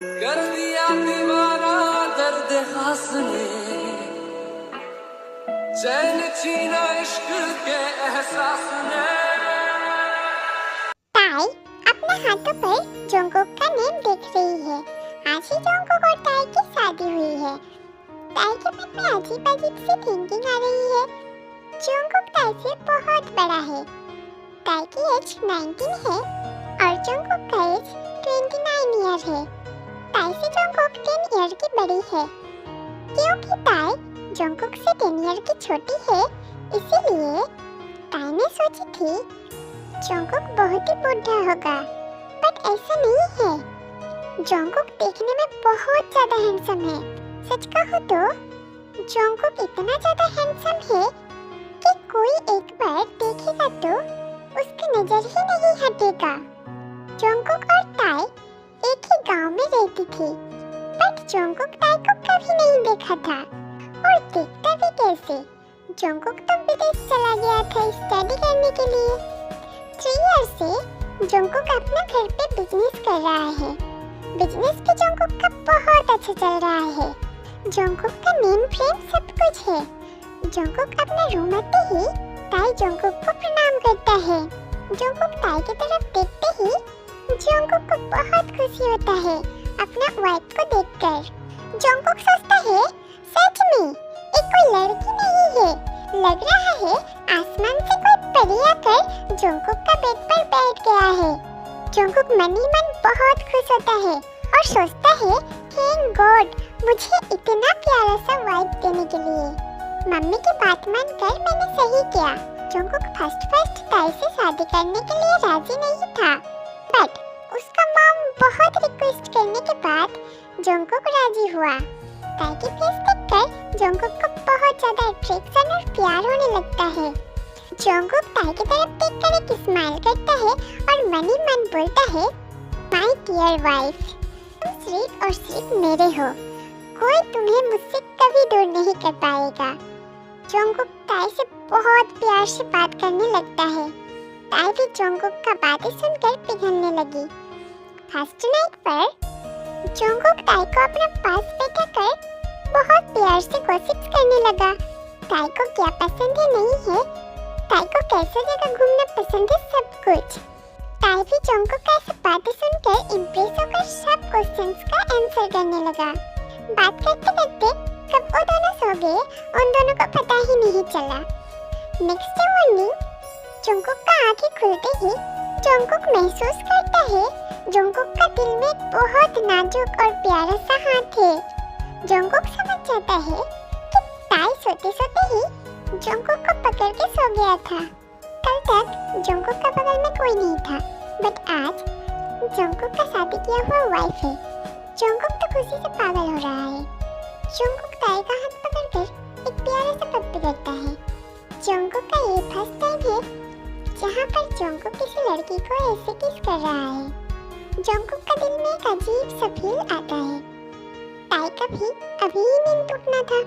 कर दिया दीवाना दर्द खास ने, चैन छीना इश्क के एहसास ने। ताई अपने हाथों पर जोंगकोक का नेम देख रही है। आज ही जोंगकोक और ताई की शादी हुई है। ताई के मन में अजीब अजीब सी थिंकिंग आ रही है। जोंगकोक ताई से बहुत बड़ा है। ताई की एज 19 है और जोंगकोक का एज 29 ईयर है। ताई से जोंगकोक 10 ईयर की बड़ी है। क्योंकि ताई जोंगकोक से 10 ईयर की छोटी है, इसीलिए ताई ने सोची थी जोंगकोक बहुत ही बुढ़ा होगा, बट ऐसा नहीं है। जोंगकोक देखने में बहुत ज्यादा हैंडसम है। सच कहूँ तो जोंगकोक इतना ज्यादा हैंडसम है कि कोई एक बार देखेगा तो उसकी नजर ही नहीं हटेगा। जोंगकोक और ताई एक ही गांव में रहती थी, बट जोंगकोक ताई को कभी नहीं देखा था और देखता भी कैसे। जोंगकोक तो विदेश चला गया था स्टडी करने के लिए। 3 इयर्स से जोंगकोक अपना घर पे बिजनेस कर रहा है। बिजनेस भी जोंगकोक का बहुत अच्छा चल रहा है। जोंगकोक का नेम फ्रेम सब कुछ है। जोंगकोक अपने रूम आते ही ताई जोंगकोक को प्रणाम करता है। जोंगकोक ताई की तरफ देखते ही जोंगकोक को बहुत खुशी होता है अपना वाइफ को देखकर। जोंगकोक सोचता है सच में ये कोई लड़की नहीं है, लग रहा है आसमान से कोई परी आकर जोंगकोक का बेड पर बैठ गया है। जोंगकोक मन ही मन बहुत खुश होता है और सोचता है थैंक गॉड मुझे इतना प्यारा सा वाइफ देने के लिए। मम्मी की बात मानकर मैंने सही किया। जोंगकोक फर्स्ट ताई से शादी करने के लिए राजी नहीं था, बट उसका मॉम बहुत रिक्वेस्ट करने के बाद जोंगकोक राजी हुआ। ताई की फेस देखकर जोंगकोक को बहुत ज्यादा अट्रैक्शन और प्यार होने लगता है। जोंगकोक ताई की तरफ देखकर एक स्माइल करता है और मन ही मन बोलता है माय डियर वाइफ, तुम सिर्फ और सिर्फ मेरे हो, कोई तुम्हें मुझसे कभी दूर नहीं कर पाएगा। जोंगकोक ताई से बहुत प्यार से बात करने लगता है। ताई भी जोंगकोक का बातें सुनकर पिघलने लगी। फर्स्ट नाइट पर जोंगकोक ताई को अपने पास बैठाकर बहुत प्यार से गॉसिप्स करने लगा। ताई को क्या पसंद है नहीं है, ताई को कैसे जगह घूमना पसंद है, सब कुछ। ताई भी जोंगकोक का ऐसी बातें सुनकर इम्प्रेस होकर सब क्वेश्चंस का आंसर करने लगा। बात करते करते कब वो दोनों सो गए उन दोनों को पता ही नहीं चला। नेक्स्ट डे मॉर्निंग जोंगकोक का आंखें खुलते ही जोंगकोक महसूस करता है जोंगकोक का दिल में एक बहुत नाजुक और प्यारा सा हाथ है। जोंगकोक समझ जाता है कि ताई सोते सोते ही जोंगकोक को पकड़ के सो गया था। कल तक जोंगकोक का बगल में कोई नहीं था, बट आज जोंगकोक का शादी किया हुआ वाइफ है। जोंगकोक तो खुशी से पागल हो रहा है। जोंगकोक ताई का हाथ पकड़कर एक प्यारा सा पप्पी करता है। जोंगकोक का ये फर्स्ट टाइम है जहाँ पर जोंगकोक किसी लड़की को ऐसे किस कर रहा है। जोंगकोक का दिल में एक अजीब सा फील आता है। ताई का भी अभी ही नींद टूटना था।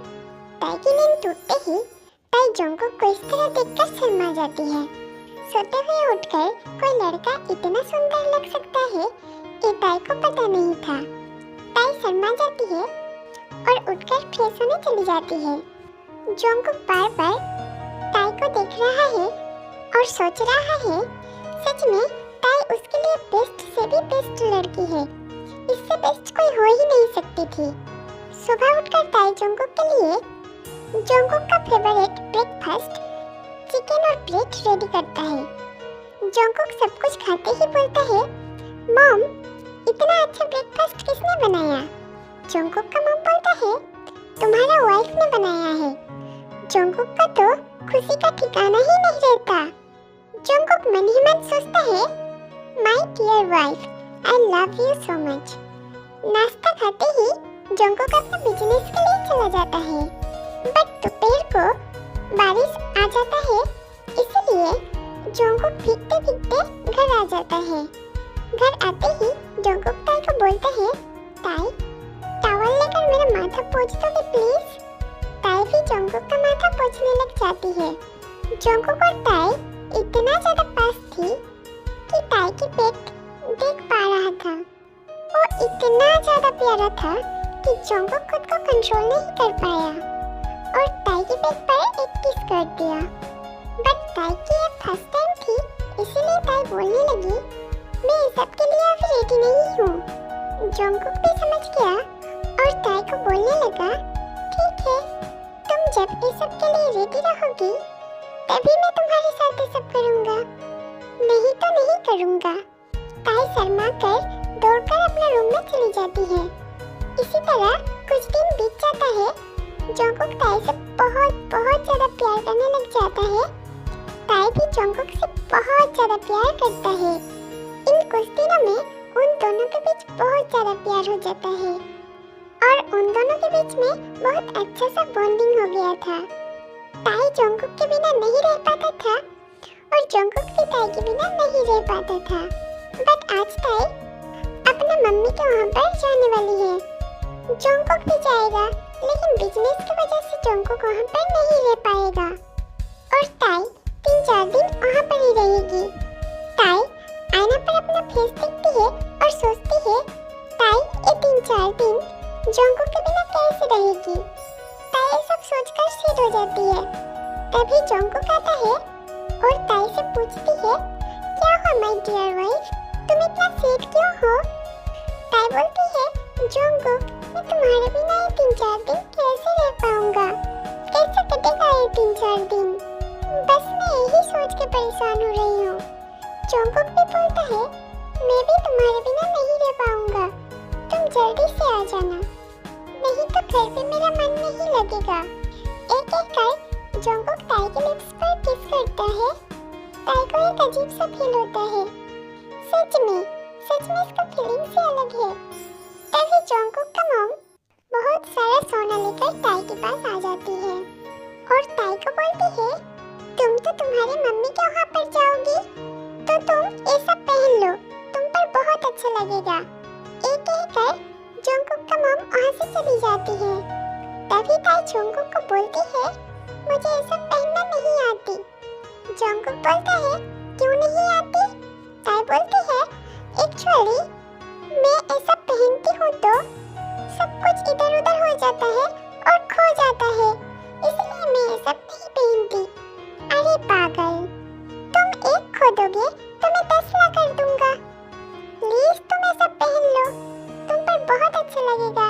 ताई की नींद टूटते ही ताई जोंगकोक को इस तरह देखकर शर्मा जाती है। सोते हुए उठकर कोई लड़का इतना सुंदर लग सकता है ये ताई को पता नहीं था। ताई शर्मा जाती है और उठकर फ्रेश होने चली जाती है। जोंगकोक बार बार ताई को देख रहा है और सोच रहा है सच में ताई उसके लिए बेस्ट से भी बेस्ट लड़की है। इससे बेस्ट कोई हो ही नहीं सकती थी। सुबह उठकर ताई जोंगकोक के लिए जोंगकोक का फेवरेट ब्रेकफास्ट चिकन और ब्रेड रेडी करता है। जोंगकोक सब कुछ खाते ही बोलता है मॉम इतना अच्छा ब्रेकफास्ट किसने बनाया। जोंगकोक का मॉम बोलता है तुम्हारा वाइफ ने बनाया है। जोंगकोक का तो खुशी का ठिकाना ही नहीं रहता। जोंगकोक मन ही मन सोचता है my dear wife I love you so much. नाश्ता खाते ही जोंगकोक अपने बिजनेस के लिए चला जाता है, बट दोपहर को बारिश आ जाता है, इसलिए जोंगकोक भीगते भीगते घर आ जाता है। घर आते ही जोंगकोक ताई को बोलता है ताई टॉवल लेकर मेरा माथा पोंछ दोगे प्लीज। ताई भी जोंगकोक का माथा पोंछने लग जाती है। जोंगकोक और ताई इतना ज्यादा पास थी कि ताई की पेट देख पा रहा था। वो इतना ज्यादा प्यारा था कि जोंगुक खुद को कंट्रोल नहीं कर पाया और ताई के पेट पर एक किस कर दिया। बट ताई की ये फर्स्ट टाइम थी, इसीलिए ताई बोलने लगी, मैं इस सब के लिए अभी रेडी नहीं हूँ। जोंगुक भी समझ गया और ताई को बोलने लगा, ठीक है, तुम जब इस सब के लिए रेडी रहोगी तभी मैं तुम्हारे साथ ये सब करूँगा, नहीं तो नहीं करूँगा। ताई शर्मा कर दौड़कर अपने रूम में चली जाती है। इसी तरह कुछ दिन बीत जाता है। जोंगुक ताई से बहुत ज्यादा प्यार करने लग जाता है। ताई भी जोंगुक से बहुत ज्यादा प्यार करता है। इन कुछ दिनों में उन दोनों के बीच बहुत ज्यादा प्यार हो जाता है और उन दोनों के बीच में बहुत अच्छा सा बॉन्डिंग हो गया था। ताई जोंगुक के बिना नहीं रह पाता था और जोंगुक भी ताई के बिना नहीं रह पाता था। बट आज ताई अपने मम्मी के वहाँ पर जाने वाली है। जोंगुक भी जाएगा, लेकिन बिजनेस की वजह से जोंगुक वहाँ पर नहीं रह पाएगा और ताई 3-4 दिन वहाँ पर ही रहेगी। ताई आईना पर अपना फेस देखती है और सोचती है, ताई ये 3-4 दिन जोंगुक के बिना कैसे रहेगी। ताई सब सोचकर सिर हो जाती है। तभी जोंगुक आता है और ताई से पूछती है, क्या हुआ माय डियर वाइफ, तुम इतना सैड क्यों हो। ताई बोलती है, जोंगुक मैं तुम्हारे बिना ये 3-4 दिन कैसे रह पाऊंगा, कैसे कटेगा ये 3-4 दिन, बस मैं यही सोच के परेशान हो रही हूँ। जोंगुक भी बोलता है, मैं भी तुम्हारे बिना नहीं रह पाऊंगा, तुम जल्दी से आ जाना, नहीं तो घर पे मेरा मन नहीं लगेगा। एक कर जोंगुक ताई के लिप्स पर किस करता है। ताई को एक अजीब सा फील होता है। सच में इसका फीलिंग से अलग है। तभी जोंगुक का मॉम बहुत सारा सोना लेकर ताई के पास आ जाती है और ताई को बोलती है, तुम तो तुम्हारी मम्मी के वहाँ पर जाओगी तो तुम ये सब पहन लो, तुम पर बहुत अच्छा लगेगा। एक कहकर जोंगुक का मॉम वहाँ से चली जाती है। तभी ताई जोंगुक को बोलती है, मुझे ये सब पहनना नहीं आती। जोंगुक बोलता है, क्यों नहीं आती। ताई बोलती है, एक्चुअली मैं ऐसा पहनती हूँ तो सब कुछ इधर उधर हो जाता है और खो जाता है, इसलिए मैं ये सब नहीं पहनती। अरे पागल, तुम एक खो दोगे तो मैं 10 ला कर दूंगा, प्लीज तुम ये सब पहन लो, तुम पर बहुत अच्छा लगेगा।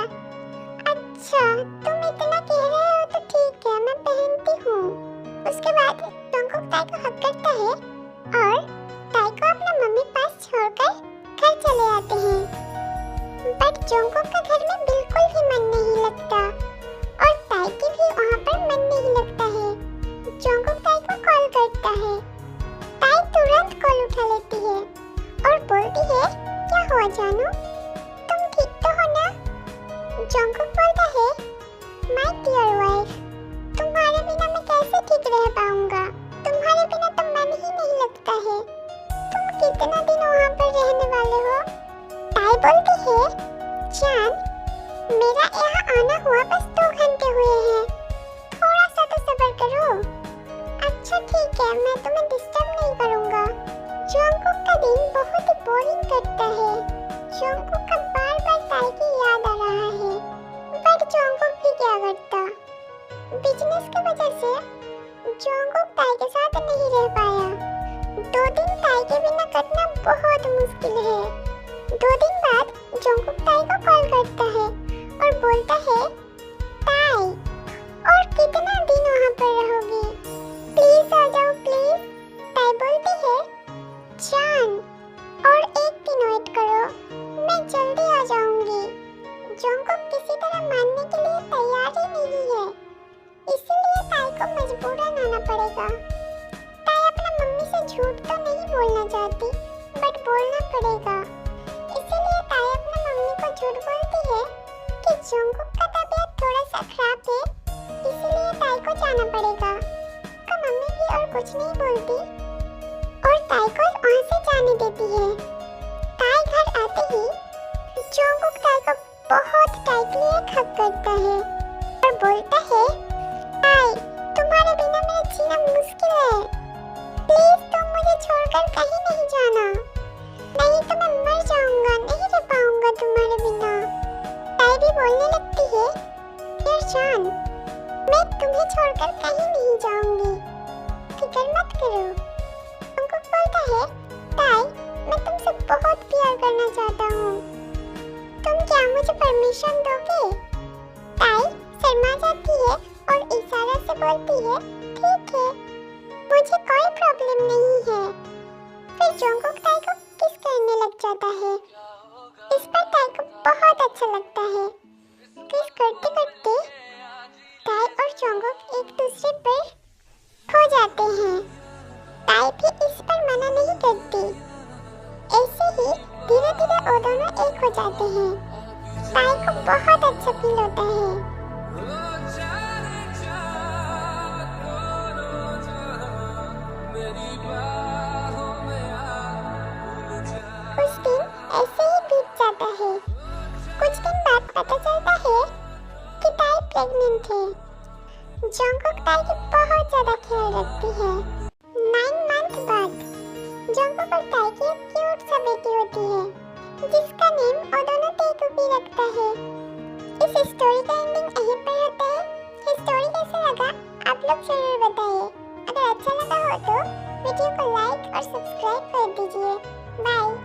अच्छा तुम इतना कह रहे हो तो ठीक है, मैं पहनती हूँ। उसके बाद जोंगुक ताई को हक करता है और ताई को अपने मम्मी पास छोड़कर घर चले आते हैं। बट जोंगुक का घर में बिल्कुल भी मन नहीं लगता और ताई की भी वहाँ पर मन नहीं लगता है। जोंगुक ताई को कॉल करता है। ताई तुरंत कॉल उठा लेती है और बोलती है, क्या हुआ जानू, तुम ठीक तो हो ना। जोंगुक बोलता है, माय डियर वाइफ, तुम्हारे बिना मैं कैसे ठीक रह पाऊंगा, तुम्हारे बिना तो मन ही नहीं लगता है, तुम कितना दिन वहाँ पर रहने वाले हो। ताई बोलती है, जान मेरा यहाँ आना हुआ बस 2 घंटे हुए हैं, थोड़ा सा तो सब्र करो। अच्छा ठीक है, मैं तुम्हें डिस्टर्ब नहीं करूँगा। जोंगुक का दिन बहुत ही बोरिंग कटता है। जोंगुक का बार-बार ताई की याद आ रहा है, बट जोंगुक भी क्या करता, बिजनेस की वजह से जोंगुक ताई के साथ नहीं रह पाया। 2 दिन ताई के बिना कटना बहुत मुश्किल है। 2 दिन बाद जोंगुक ताई को कॉल करता है और बोलता है, ताई और कितना दिन वहाँ पर रहोगी, प्लीज आ जाओ प्लीज। ताई बोलती है, जान और 1 दिन वेट करो, मैं जल्दी आ जाऊंगी। जोंगुक किसी तरह मानने के लिए तैयार ही नहीं है, इसलिए ताई को मजबूरन आना पड़ेगा। ताई अपना मम्मी से झूठ तो नहीं बोलना चाहती, बट बोलना पड़ेगा। इसीलिए ताई अपना मम्मी को झूठ बोलती है कि जोंगुक का तबीयत थोड़ा सा खराब है, इसलिए ताई को जाना पड़ेगा। का मम्मी भी और कुछ नहीं बोलती और ताई को वहाँ से जाने देती है। ताई घर आते ही जोंगुक ताई को बहुत टाइटली एक हग करता है और बोलता है, ताई तुम्हारे बिना मेरा जीना मुश्किल है, प्लीज तुम मुझे छोड़कर कहीं नहीं जाना, नहीं तो मैं मर जाऊंगा, नहीं रह पाऊंगा तुम बोलने लगती है, डियर जॉन, मैं तुम्हें छोड़कर कहीं नहीं जाऊंगी, फिक्र मत करो। जंगकुक बोलता है, ताई, मैं तुमसे बहुत प्यार करना चाहता हूँ, तुम क्या मुझे परमिशन दोगे? ताई शर्मा जाती है और इशारा से बोलती है, ठीक है, मुझे कोई प्रॉब्लम नहीं है। फिर जंगकुक ताई को किस करने लग जाता है। इस पर ताई को बहुत अच्छा लगता है। किस करते करते ताई और जंगकुक एक दूसरे पर खो जाते हैं। ताई भी इस पर मना नहीं करती। ऐसे ही धीरे धीरे वो दोनों एक हो जाते हैं। ताई को बहुत अच्छा फील होता है। कुछ दिन ऐसे ही बीत जाता है। कुछ दिन बाद पता चलता है कि ताई प्रेग्नेंट है। जंगकुक ताई की बहुत ज्यादा ख्याल रखती है। 9 मंथ बाद जंगकुक और ताई की एक क्यूट सा बेटी होती है, जिसका नेम वो दोनों तेगुकी रखता है। इस स्टोरी का एंडिंग यहीं पर होता है। ये स्टोरी कैसा लगा आप लोग जरूर बताइए। अगर अच्छा लगा हो तो वीडियो को लाइक और सब्सक्राइब कर दीजिए। बाय।